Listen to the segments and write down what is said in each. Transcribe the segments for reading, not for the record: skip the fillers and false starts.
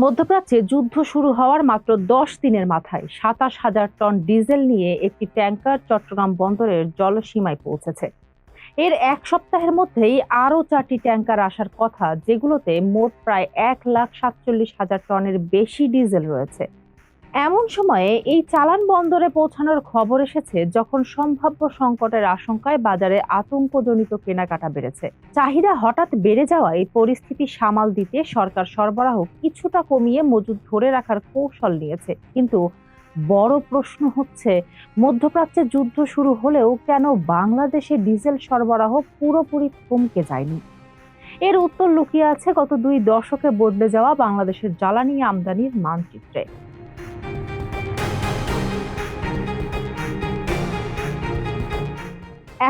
মধ্যপ্রাচ্যে যুদ্ধ শুরু হওয়ার মাত্র ১০ দিনের মাথায় ২৭,০০০ টন ডিজেল নিয়ে একটি ট্যাংকার চট্টগ্রাম বন্দরের জলসীমায় পৌঁছেছে। এর এক সপ্তাহের মধ্যেই আরও ৪টি ট্যাংকার আসার কথা, যেগুলোতে মোট প্রায় ১,৪৭,০০০ টনের বেশি ডিজেল রয়েছে। এমন সময়ে এই চালান বন্দরে পৌঁছানোর খবর এসেছে যখন সম্ভাব্য সংকটের আশঙ্কায় বাজারে আতঙ্কজনিত কেনাকাটা বেড়েছে। চাহিদা হঠাৎ বেড়ে যাওয়ায় পরিস্থিতি সামাল দিতে সরকার সরবরাহ কিছুটা কমিয়ে মজুদ ধরে রাখার কৌশল নিয়েছে। কিন্তু বড় প্রশ্ন হচ্ছে, মধ্যপ্রাচ্যে যুদ্ধ শুরু হলেও কেন বাংলাদেশে ডিজেল সরবরাহ পুরোপুরি থমকে যায়নি? এর উত্তর লুকিয়ে আছে গত ২ দশকে বদলে যাওয়া বাংলাদেশের জ্বালানি আমদানির মানচিত্রে।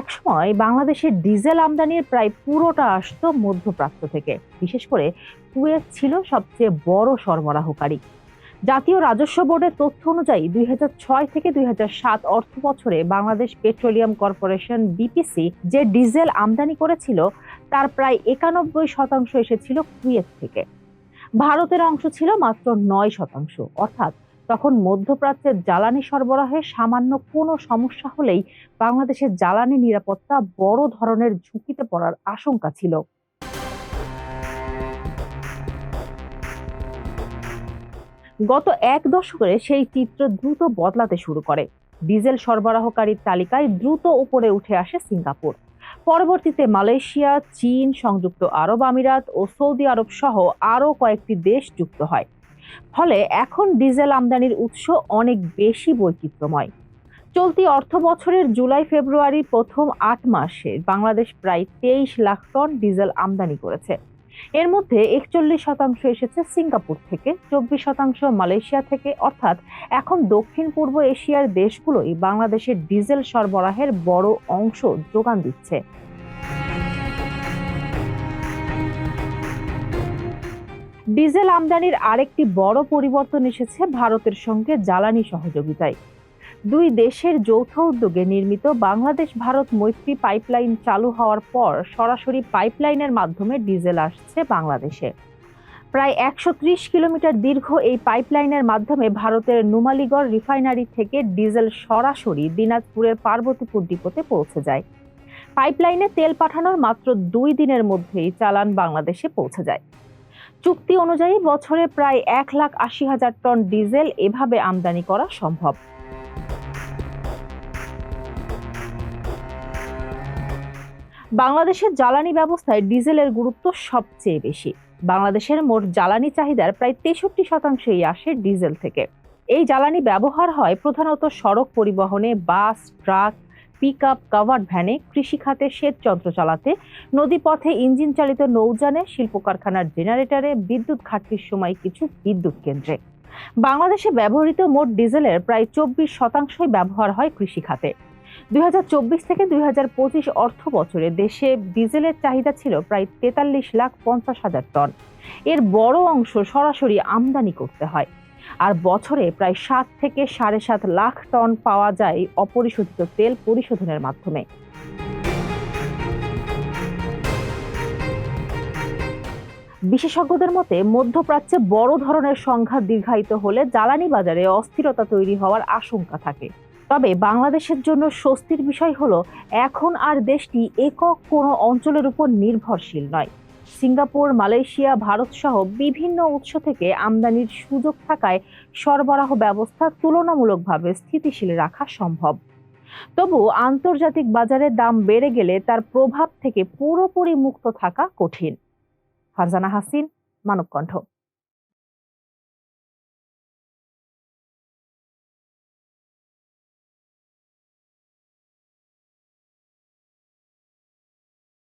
একসময় বাংলাদেশের ডিজেল আমদানির প্রায় পুরোটা আসতো মধ্যপ্রাচ্য থেকে। বিশেষ করে কুয়েত ছিল সবচেয়ে বড় সরবরাহকারী। জাতীয় রাজস্ব বোর্ডের তথ্য অনুযায়ী ২০০৬ থেকে ২০০৭ অর্থ বছরে বাংলাদেশ পেট্রোলিয়াম কর্পোরেশন বিপিসি যে ডিজেল আমদানি করেছিল, তার প্রায় ৯১% এসেছিল কুয়েত থেকে। ভারতের অংশ ছিল মাত্র ৯%। অর্থাৎ তখন মধ্যপ্রাচ্যের জ্বালানি সরবরাহে সামান্য কোনো সমস্যা হলেই বাংলাদেশের জ্বালানি নিরাপত্তা বড় ধরনের ঝুঁকিতে পড়ার আশঙ্কা ছিল। গত এক দশকে সেই চিত্র দ্রুত বদলাতে শুরু করে। ডিজেল সরবরাহকারীর তালিকায় দ্রুত উপরে উঠে আসে সিঙ্গাপুর। পরবর্তীতে মালয়েশিয়া, চীন, সংযুক্ত আরব আমিরাত ও সৌদি আরব সহ আরও কয়েকটি দেশ যুক্ত হয়। ফলে এখন ডিজেল আমদানির উৎস অনেক বেশি বৈচিত্র্যময়। চলতি অর্থ বছরের জুলাই-ফেব্রুয়ারি প্রথম ৮ মাসে বাংলাদেশ প্রায় ২৩ লাখ টন ডিজেল আমদানি করেছে। এর মধ্যে ৪১% এসেছে সিঙ্গাপুর থেকে, ২৪% মালয়েশিয়া থেকে। অর্থাৎ এখন দক্ষিণ পূর্ব এশিয়ার দেশগুলোই বাংলাদেশের ডিজেল সরবরাহের বড় অংশ যোগান দিচ্ছে। ডিজেল আমদানির আরেকটি বড় পরিবর্তন এসেছে ভারতের সঙ্গে জ্বালানি সহযোগিতায়। দুই দেশের যৌথ উদ্যোগে নির্মিত বাংলাদেশ ভারত মৈত্রী পাইপলাইন চালু হওয়ার পর সরাসরি পাইপলাইনের মাধ্যমে ডিজেল আসছে বাংলাদেশে। প্রায় ১৩০ কিলোমিটার দীর্ঘ এই পাইপলাইনের মাধ্যমে ভারতের নুমালীগড় রিফাইনারি থেকে ডিজেল সরাসরি দিনাজপুরের পার্বতীপুর ডিপোতে পৌঁছে যায়। পাইপলাইনে তেল পাঠানোর মাত্র ২ দিনের মধ্যেই চালান বাংলাদেশে পৌঁছে যায়। চুক্তি অনুযায়ী বছরে প্রায় ১,৮০,০০০ টন ডিজেল এভাবে আমদানি করা সম্ভব। বাংলাদেশের জ্বালানি ব্যবস্থায় ডিজেলের গুরুত্ব সবচেয়ে বেশি। বাংলাদেশের মোট জ্বালানি চাহিদার প্রায় ৬৩%ই আসে ডিজেল থেকে। এই জ্বালানি ব্যবহার হয় প্রধানত সড়ক পরিবহনে, বাস, ট্রাক, পিকআপ, কাভার্ড ভ্যানে, কৃষিখাতে সেচ যন্ত্র চালাতে, নদীপথে ইঞ্জিন চালিত নৌযানে, শিল্প কারখানার জেনারেটরে, বিদ্যুৎ ঘাটতির সময় কিছু বিদ্যুৎ কেন্দ্রে। বাংলাদেশে ব্যবহৃত মোট ডিজেলের প্রায় ২৪%ই ব্যবহার হয় কৃষিখাতে। ২০২৪ থেকে ২০২৫ অর্থ বছরে দেশে ডিজেলের চাহিদা ছিল প্রায় ৪৩,৫০,০০০ টন। এর বড় অংশ সরাসরি আমদানি করতে হয়। আর বছরে প্রায় ৭ থেকে ৭.৫ লাখ টন পাওয়া যায় অপরিশোধিত তেল পরিশোধনের মাধ্যমে। বিশেষজ্ঞদের মতে মধ্যপ্রাচ্যে বড় ধরনের সংঘাত দীর্ঘায়িত হলে জ্বালানি বাজারে অস্থিরতা তৈরি হওয়ার আশঙ্কা থাকে। তবে বাংলাদেশের জন্য স্বস্তির বিষয় হলো, এখন আর দেশটি একক কোনো অঞ্চলের উপর নির্ভরশীল নয়। সিঙ্গাপুর, মালয়েশিয়া, ভারত সহ বিভিন্ন উৎস থেকে আমদানির সুযোগ থাকায় সরবরাহ ব্যবস্থা তুলনামূলকভাবে স্থিতিশীল রাখা সম্ভব। তবু আন্তর্জাতিক বাজারে দাম বেড়ে গেলে তার প্রভাব থেকে পুরোপুরি মুক্ত থাকা কঠিন। ফারজানা হাসিন, মানবকণ্ঠ।